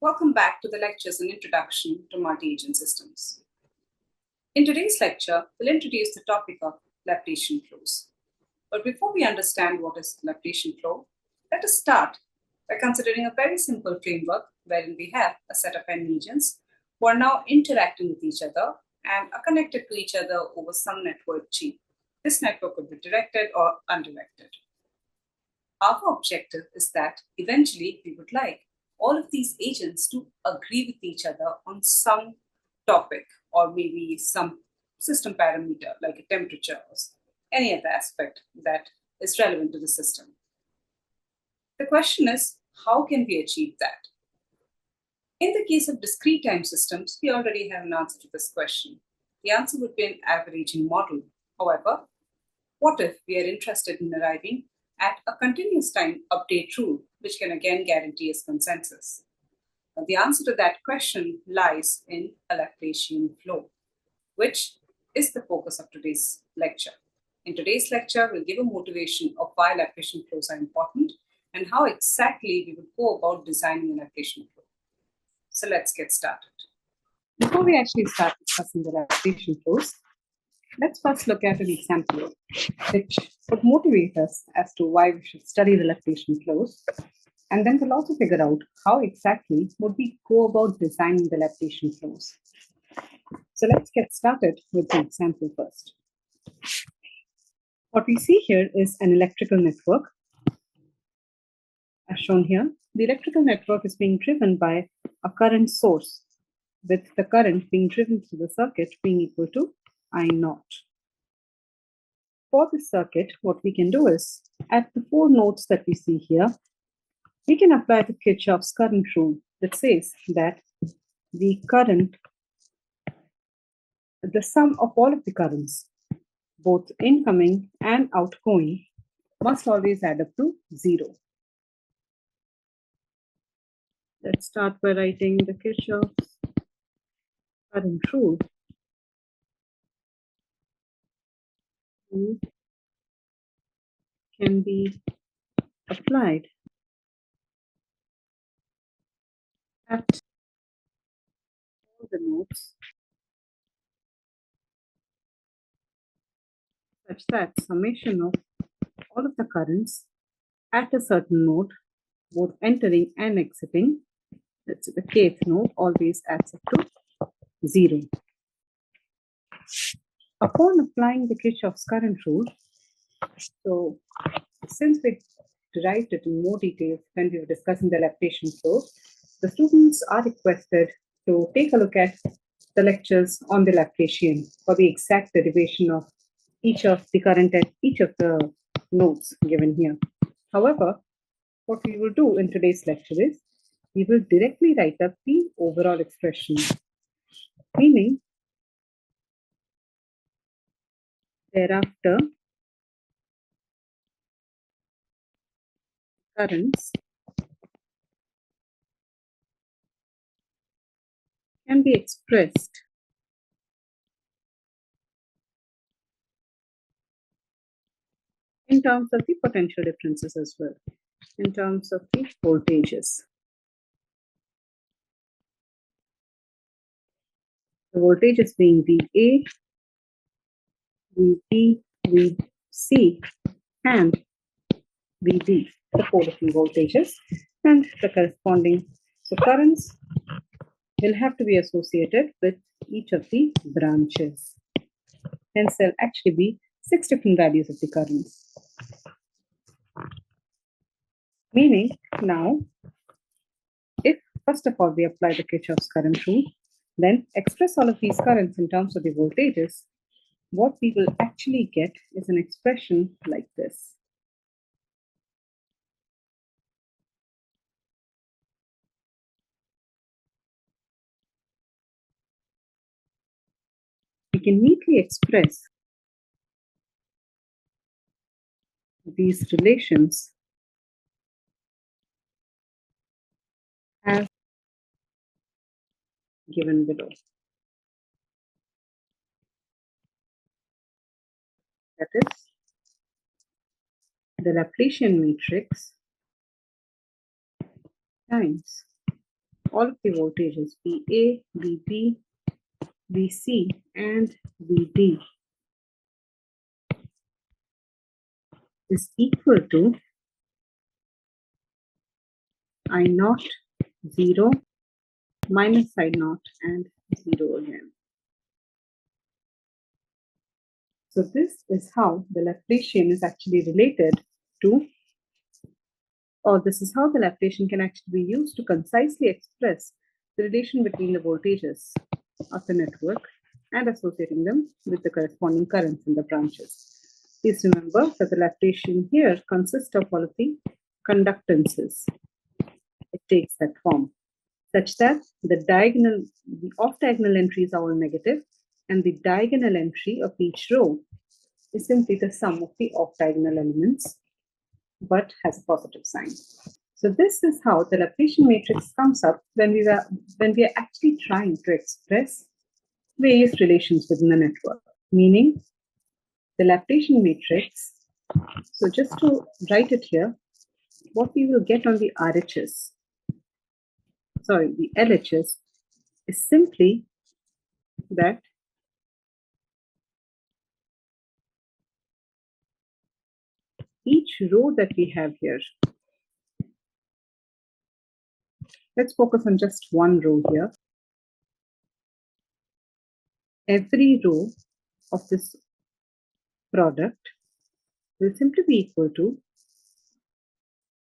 Welcome back to the lectures and introduction to multi-agent systems. In today's lecture, we'll introduce the topic of Laplacian flows. But before we understand what is Laplacian flow, let us start by considering a very simple framework wherein we have a set of n agents who are now interacting with each other and are connected to each other over some network G. This network could be directed or undirected. Our objective is that eventually we would like all of these agents to agree with each other on some topic or maybe some system parameter like a temperature or any other aspect that is relevant to the system. The question is, how can we achieve that? In the case of discrete time systems, we already have an answer to this question. The answer would be an averaging model. However, what if we are interested in arriving at a continuous time update rule, which can again guarantee us consensus? Now, the answer to that question lies in a Laplacian flow, which is the focus of today's lecture. In today's lecture, we'll give a motivation of why Laplacian flows are important and how exactly we would go about designing a Laplacian flow. So let's get started. Before we actually start discussing the Laplacian flows, let's first look at an example which would motivate us as to why we should study the Laplacian flows. And then we'll also figure out how exactly would we go about designing the Laplacian flows. So let's get started with the example first. What we see here is an electrical network. As shown here, the electrical network is being driven by a current source, with the current being driven through the circuit being equal to I0. For this circuit, what we can do is, at the 4 nodes that we see here, we can apply the Kirchhoff's current rule that says that the current, the sum of all of the currents, both incoming and outgoing, must always add up to 0. Let's start by writing the Kirchhoff's current rule. Can be applied at all the nodes such that summation of all of the currents at a certain node, both entering and exiting, that's the kth node, always adds up to 0. Upon applying the Kirchhoff's current rule, so since we derived it in more detail when we were discussing the Laplacian flows, the students are requested to take a look at the lectures on the Laplacian for the exact derivation of each of the current at each of the nodes given here. However, what we will do in today's lecture is we will directly write up the overall expression, meaning thereafter currents can be expressed in terms of the potential differences as well, in terms of the voltages. The voltages being VA, VB, VC, and VB, the 4 different voltages, and the corresponding. So currents will have to be associated with each of the branches. Hence, there'll actually be 6 different values of the currents. Meaning, now, if first of all we apply the Kirchhoff's current rule, then express all of these currents in terms of the voltages, what we will actually get is an expression like this. We can neatly express these relations as given below. That is, the Laplacian matrix times all of the voltages VA, VB, VC, and VD is equal to I naught 0 minus I naught and 0 again. So this is how the Laplacian is actually related to, or this is how the Laplacian can actually be used to concisely express the relation between the voltages of the network and associating them with the corresponding currents in the branches. Please remember that the Laplacian here consists of all of the conductances. It takes that form such that the off-diagonal entries are all negative, and the diagonal entry of each row is simply the sum of the off-diagonal elements, but has a positive sign. So this is how the Laplacian matrix comes up when we are actually trying to express various relations within the network, meaning the Laplacian matrix. So just to write it here, what we will get on the RHS, the LHS, is simply that each row that we have here, let's focus on just one row here. Every row of this product will simply be equal to,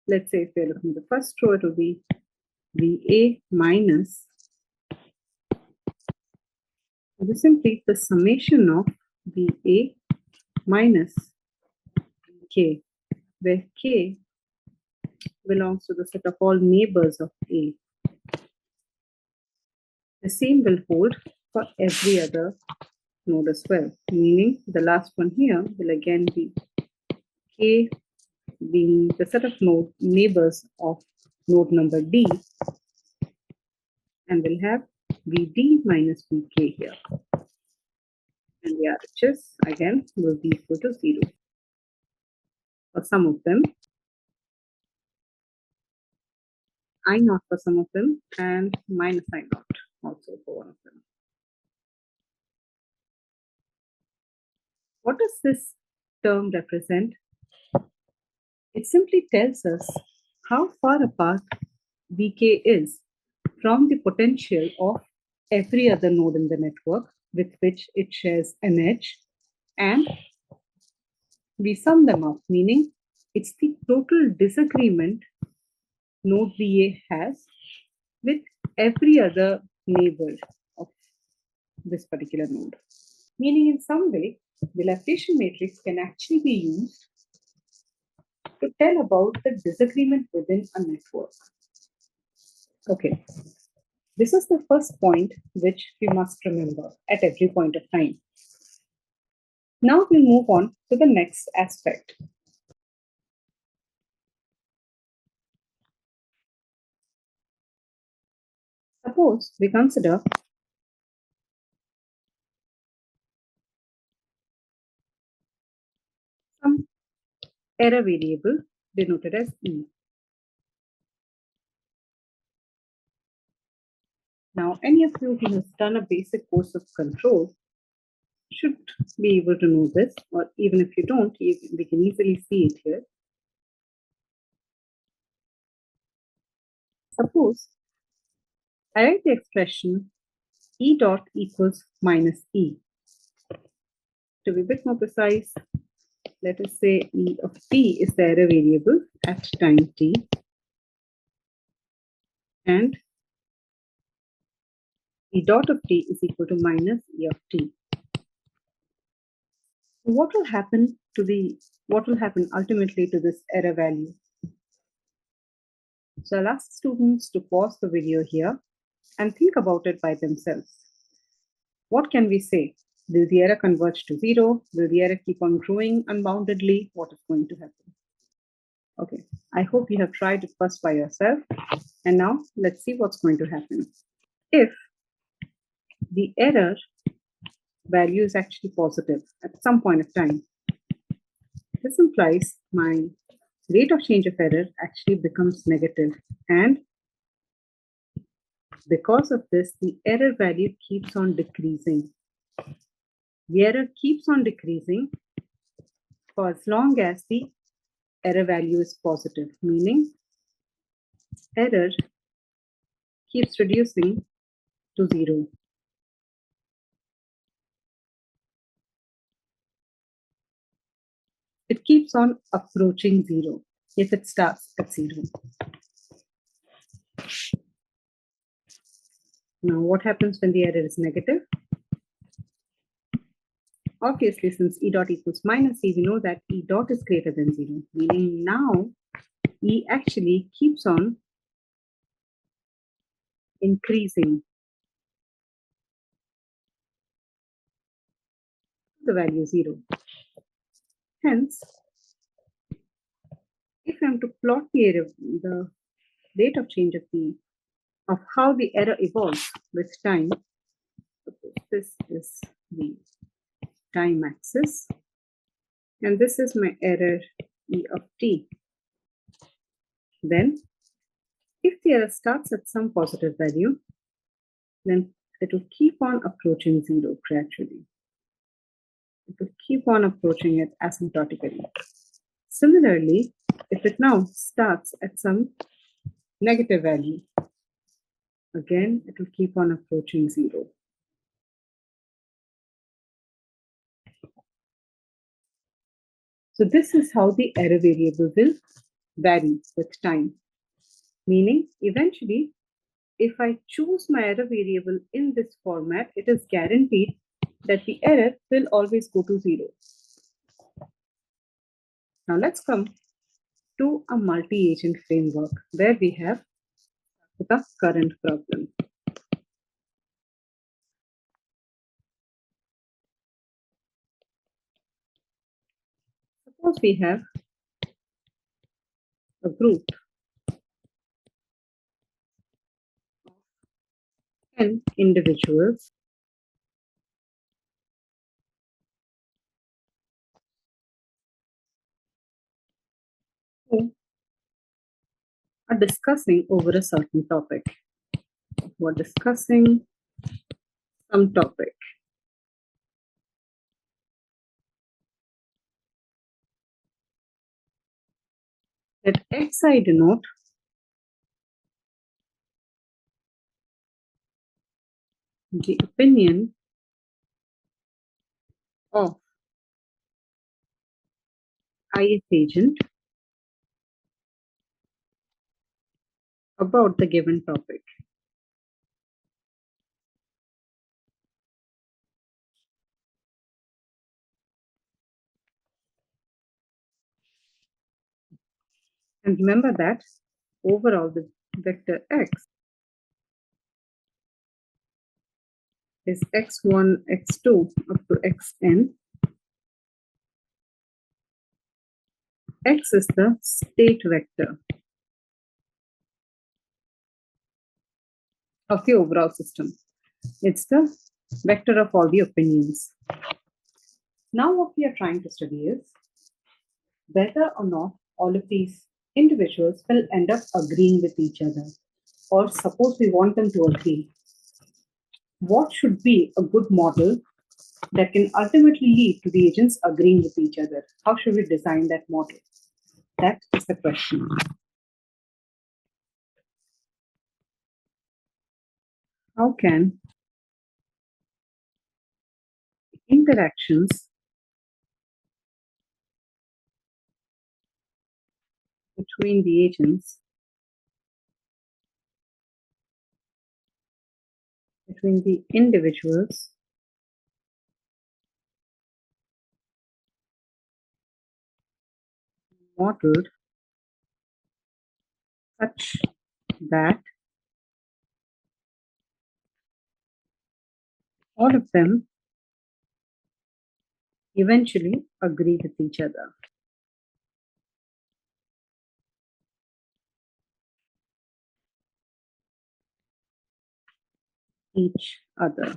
let's say if we're looking at the first row, it will be VA minus, it is simply the summation of VA minus K, where K belongs to the set of all neighbors of A. The same will hold for every other node as well, meaning the last one here will again be K being the set of neighbors of node number D, and we'll have VD minus VK here. And the RHS again will be equal to 0 for some of them, I naught for some of them, and minus I naught also for one of them. What does this term represent? It simply tells us how far apart Vk is from the potential of every other node in the network with which it shares an edge, and we sum them up, meaning it's the total disagreement node VA has with every other neighbor of this particular node. Meaning in some way, the Laplacian matrix can actually be used to tell about the disagreement within a network. Okay, this is the first point which we must remember at every point of time. Now we'll move on to the next aspect. Suppose we consider some error variable denoted as E. Now, any of you who has done a basic course of control should be able to know this, or even if you don't, we can easily see it here. Suppose I write the expression E dot equals minus E. To be a bit more precise, let us say E of t is the error variable at time t, and E dot of t is equal to minus E of t. What will happen ultimately to this error value? So I'll ask students to pause the video here and think about it by themselves. What can we say? Will the error converge to 0? Will the error keep on growing unboundedly? What is going to happen? Okay, I hope you have tried it first by yourself. And now let's see what's going to happen. If the error value is actually positive at some point of time, this implies my rate of change of error actually becomes negative, and Because of this, the error value keeps on decreasing. The error keeps on decreasing for as long as the error value is positive, meaning error keeps reducing to 0. It keeps on approaching 0 if it starts at 0. Now, what happens when the error is negative? Obviously, since E dot equals minus E, we know that E dot is greater than 0, meaning now E actually keeps on increasing the value 0. Hence, if I'm to plot the rate of change of how the error evolves with time, suppose this is the time axis, and this is my error E of t. Then, if the error starts at some positive value, then it will keep on approaching 0 gradually. It will keep on approaching it asymptotically. Similarly, if it now starts at some negative value, again, it will keep on approaching 0. So this is how the error variable will vary with time. Meaning, eventually, if I choose my error variable in this format, it is guaranteed that the error will always go to 0. Now let's come to a multi-agent framework where we have the current problem. Suppose we have a group of 10 individuals who are discussing over a certain topic. We're discussing some topic. Let Xi denote the opinion of ith agent about the given topic. And remember that overall the vector x is x1, x2 up to xn. X is the state vector of the overall system. It's the vector of all the opinions. Now what we are trying to study is whether or not all of these individuals will end up agreeing with each other. Or suppose we want them to agree. What should be a good model that can ultimately lead to the agents agreeing with each other? How should we design that model? That is the question. How can interactions between the agents, between the individuals, modeled such that all of them eventually agree with each other? Each other.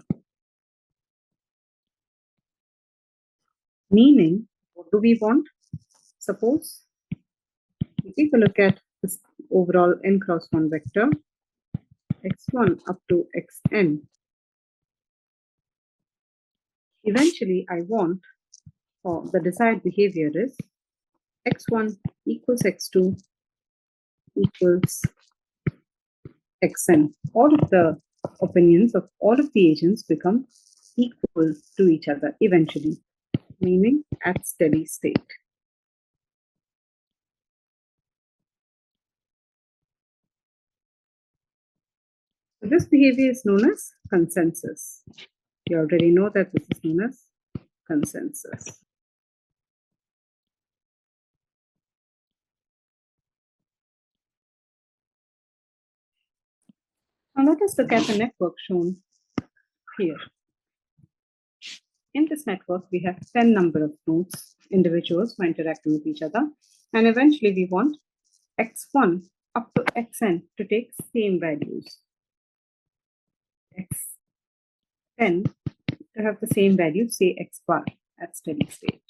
Meaning, what do we want? Suppose we take a look at this overall n cross 1 vector. x1 up to xn. Eventually, I want, or the desired behavior is x1 equals x2 equals xn. All of the opinions of all of the agents become equal to each other eventually, meaning at steady state. So this behavior is known as consensus. You already know that this is known as consensus. Now let us look at the network shown here. In this network, we have 10 number of nodes, individuals who are interacting with each other, and eventually we want x1 up to xn to take same values. xn to have the same value, say x bar at steady state.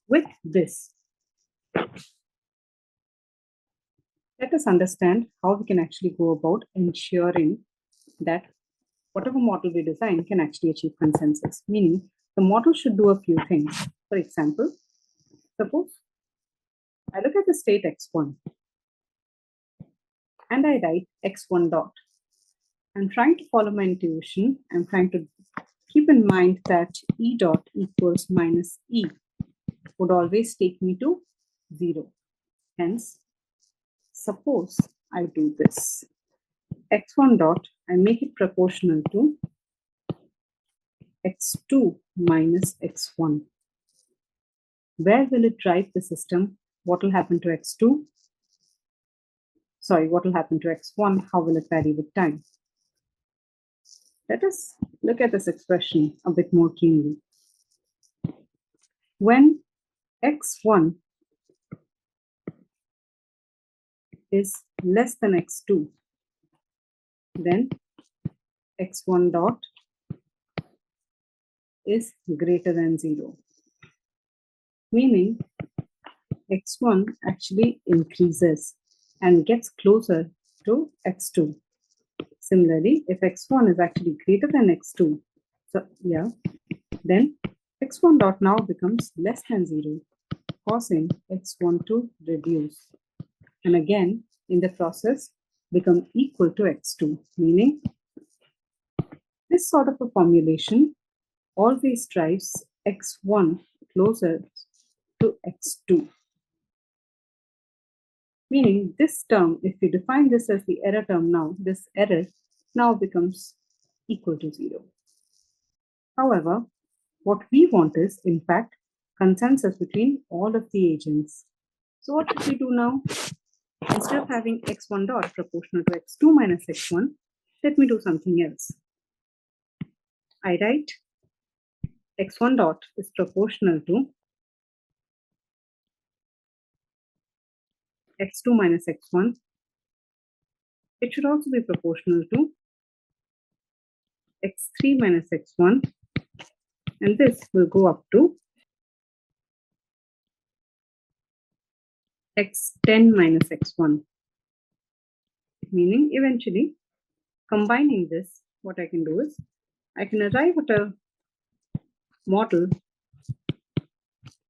With this, let us understand how we can actually go about ensuring that whatever model we design can actually achieve consensus, meaning the model should do a few things. For example, suppose I look at the state x1 and I write x1 dot. I'm trying to follow my intuition. I'm trying to keep in mind that E dot equals minus E would always take me to 0. Hence, suppose I do this. x1 dot, I make it proportional to x2 minus x1. Where will it drive the system? What will happen to x2? Sorry, what will happen to x1? How will it vary with time? Let us look at this expression a bit more keenly. When x1 is less than x2, then x1 dot is greater than 0, meaning x1 actually increases and gets closer to x2. Similarly, if x1 is actually greater than x2, then x1 dot now becomes less than 0, causing x1 to reduce. And again, in the process, become equal to x2, meaning this sort of a formulation always drives x1 closer to x2. Meaning this term, if we define this as the error term now, this error now becomes equal to 0. However, what we want is, in fact, consensus between all of the agents. So what should we do now? Instead of having x1 dot proportional to x2 minus x1, let me do something else. I write x1 dot is proportional to x2 minus x1. It should also be proportional to x3 minus x1, and this will go up to x10 minus x1, meaning eventually combining this, what I can do is I can arrive at a model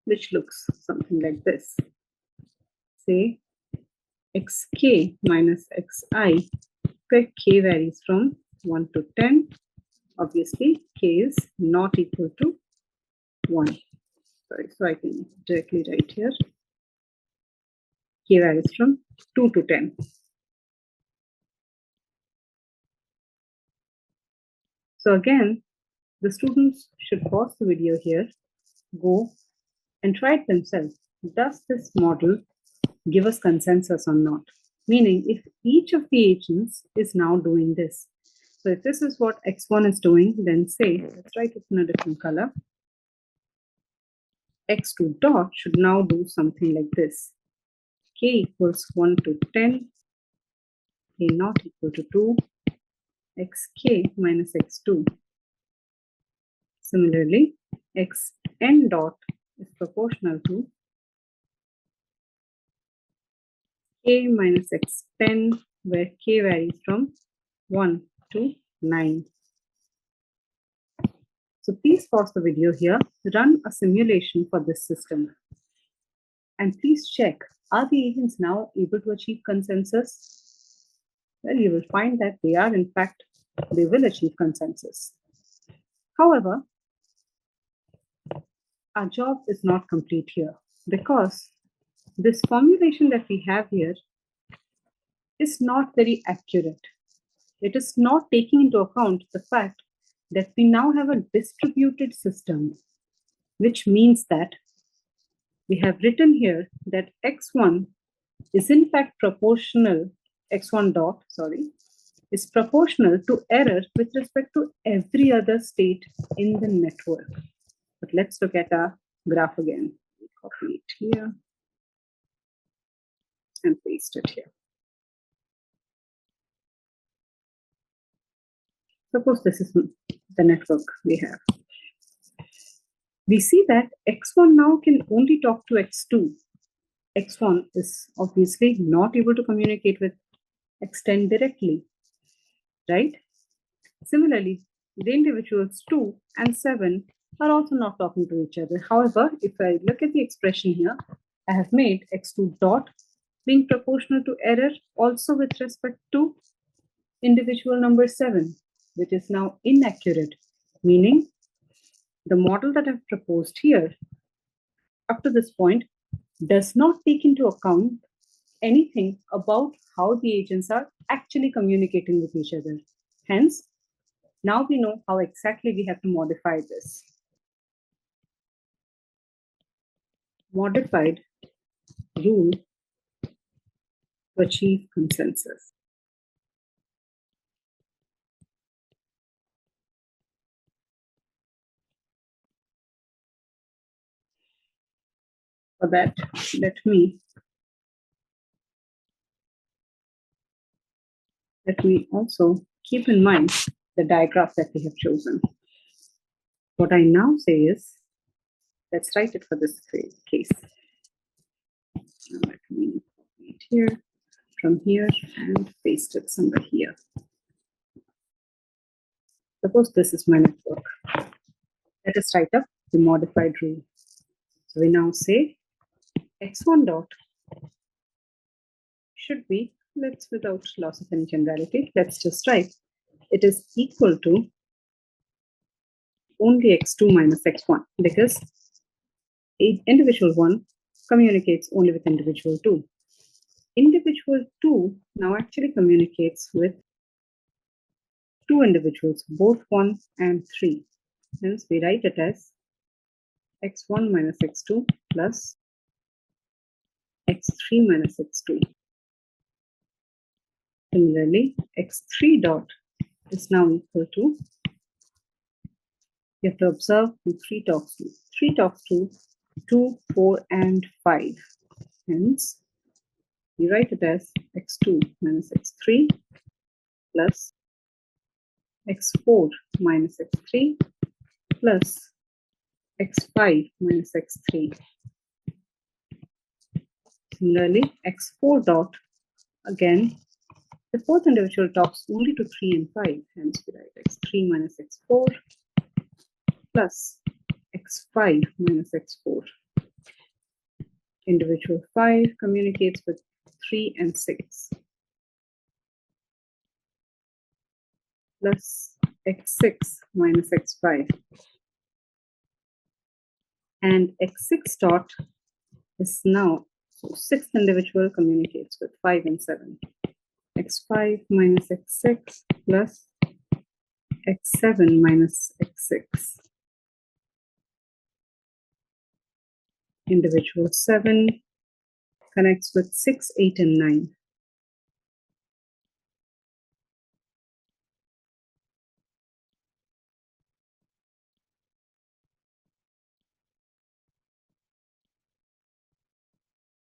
which looks something like this. Say xk minus xi, where k varies from 1 to 10. Obviously, k is not equal to 1. Sorry, so I can directly write here k varies from 2 to 10. So again, the students should pause the video here, go and try it themselves. Does this model give us consensus or not? Meaning, if each of the agents is now doing this. So if this is what x1 is doing, then say, let's write it in a different color. x2 dot should now do something like this. K equals 1 to 10, k not equal to 2, xk minus x2. Similarly, xn dot is proportional to k minus x10, where k varies from 1 to 9. So please pause the video here, run a simulation for this system. And please check, are the agents now able to achieve consensus? Well, you will find that they are, in fact, they will achieve consensus. However, our job is not complete here because this formulation that we have here is not very accurate. It is not taking into account the fact that we now have a distributed system, which means that we have written here that x1 is in fact proportional, x1 dot, sorry, is proportional to error with respect to every other state in the network. But let's look at our graph again. Copy it here and paste it here. Suppose this is the network we have. We see that x1 now can only talk to x2. x1 is obviously not able to communicate with x10 directly, right? Similarly, the individuals 2 and 7 are also not talking to each other. However, if I look at the expression here, I have made x2 dot being proportional to error also with respect to individual number 7, which is now inaccurate, meaning the model that I've proposed here up to this point does not take into account anything about how the agents are actually communicating with each other. Hence, now we know how exactly we have to modify this. Modified rule to achieve consensus. For that, let me also keep in mind the diagraph that we have chosen. What I now say is, let's write it for this case. Let me copy it here, from here, and paste it somewhere here. Suppose this is my network. Let us write up the modified rule. So we now say x1 dot should be, let's without loss of any generality, let's just write it is equal to only x2 minus x1 because individual 1 communicates only with individual 2. Individual 2 now actually communicates with two individuals, both 1 and 3. Hence, we write it as x1 minus x2 plus x3 minus x2. Similarly, x3 dot is now equal to, you have to observe who 3 talks to. 3 talks to 2, 4, and 5. Hence, we write it as x2 minus x3 plus x4 minus x3 plus x5 minus x3. Similarly, x4 dot, again, the fourth individual talks only to 3 and 5. Hence, we write x3 minus x4 plus x5 minus x4. Individual 5 communicates with 3 and 6 plus x6 minus x5. And x6 dot is now, so sixth individual communicates with 5 and 7. x5 minus x6 plus x7 minus x6. Individual 7 connects with 6, 8, and 9.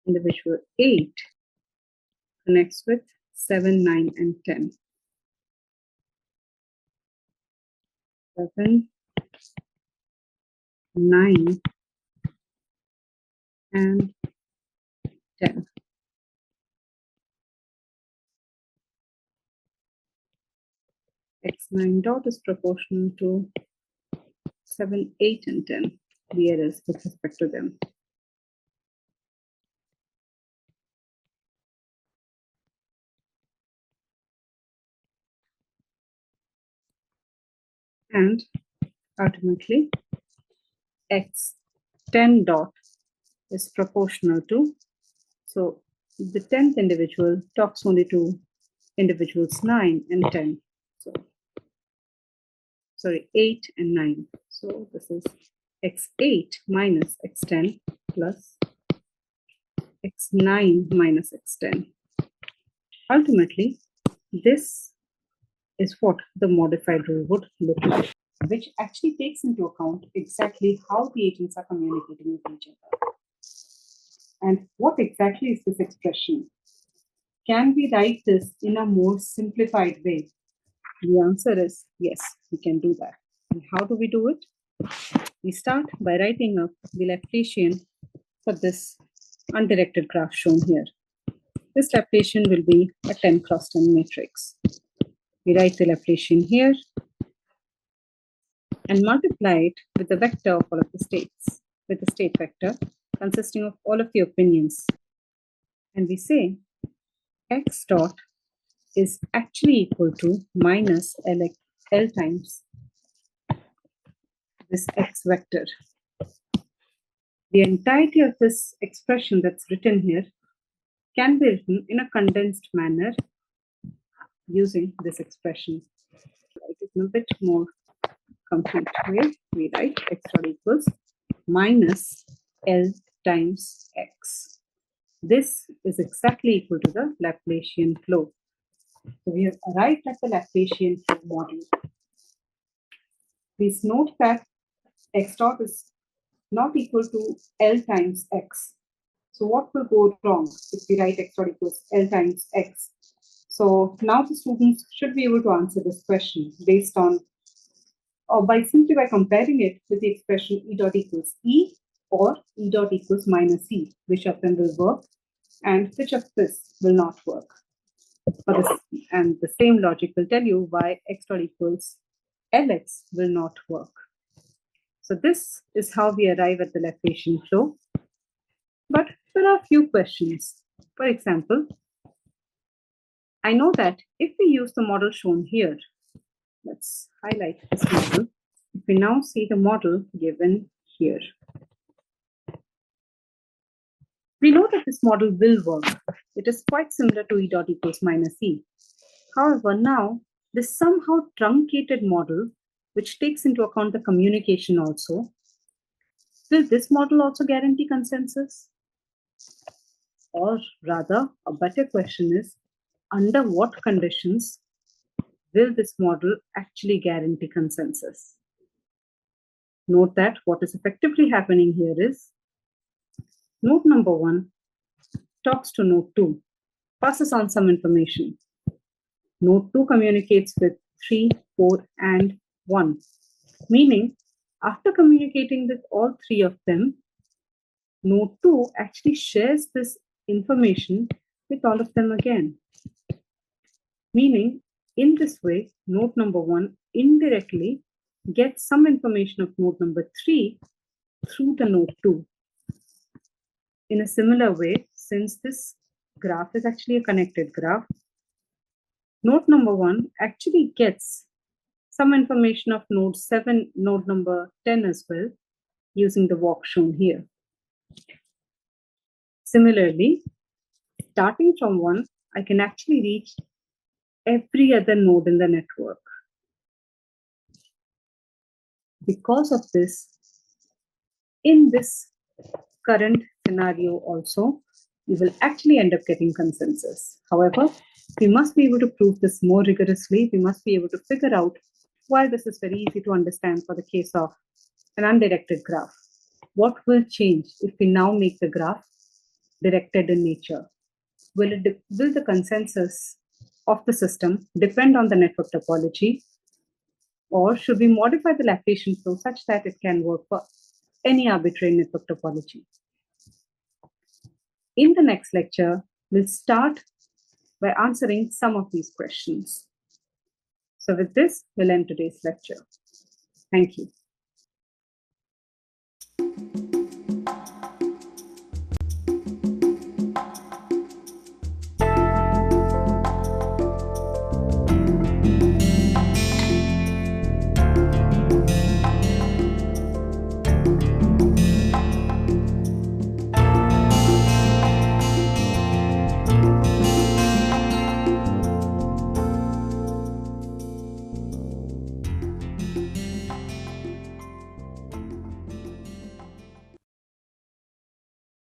Individual 8 connects with 7, 9, and 10. 7, 9, and 10. X9 dot is proportional to 7, 8, and 10, the errors with respect to them. And ultimately, X10 dot is proportional to, so the 10th individual talks only to individuals 9 and 10. So, sorry, 8 and 9. So this is X8 minus X10 plus X9 minus X10. Ultimately, this is what the modified rule would look like, which actually takes into account exactly how the agents are communicating with each other. And what exactly is this expression? Can we write this in a more simplified way? The answer is yes, we can do that. And how do we do it? We start by writing up the Laplacian for this undirected graph shown here. This Laplacian will be a 10 cross 10 matrix. We write the Laplacian here and multiply it with the vector of all of the states, with the state vector consisting of all of the opinions. And we say x dot is actually equal to minus L times this x vector. The entirety of this expression that's written here can be written in a condensed manner using this expression. Write it in a bit more complete way. We write x dot equals minus L times x. This is exactly equal to the Laplacian flow. So we have arrived at the Laplacian flow model. Please note that x dot is not equal to L times x. So what will go wrong if we write x dot equals L times x? So now the students should be able to answer this question based on, or by simply by comparing it with the expression E dot equals E or E dot equals minus E, which of them will work and which of this will not work. And the same logic will tell you why x dot equals Lx will not work. So this is how we arrive at the Laplacian flow. But there are a few questions. For example, I know that if we use the model shown here, let's highlight this model. If we now see the model given here, we know that this model will work. It is quite similar to E dot equals minus E. However, now this somehow truncated model, which takes into account the communication also, will this model also guarantee consensus? Or rather, a better question is, under what conditions will this model actually guarantee consensus? Note that what is effectively happening here is node number 1 talks to node 2, passes on some information. Node 2 communicates with 3, 4, and 1, meaning after communicating with all three of them, node 2 actually shares this information with all of them again. Meaning, in this way, node number 1 indirectly gets some information of node number 3 through the node 2. In a similar way, since this graph is actually a connected graph, node number 1 actually gets some information of node 7, node number 10 as well, using the walk shown here. Similarly, starting from 1, I can actually reach every other node in the network. Because of this, in this current scenario also, we will actually end up getting consensus. However, we must be able to prove this more rigorously. We must be able to figure out why this is very easy to understand for the case of an undirected graph. What will change if we now make the graph directed in nature? Will the consensus of the system depend on the network topology? Or should we modify the Laplacian flow such that it can work for any arbitrary network topology? In the next lecture, we'll start by answering some of these questions. So with this, we'll end today's lecture. Thank you.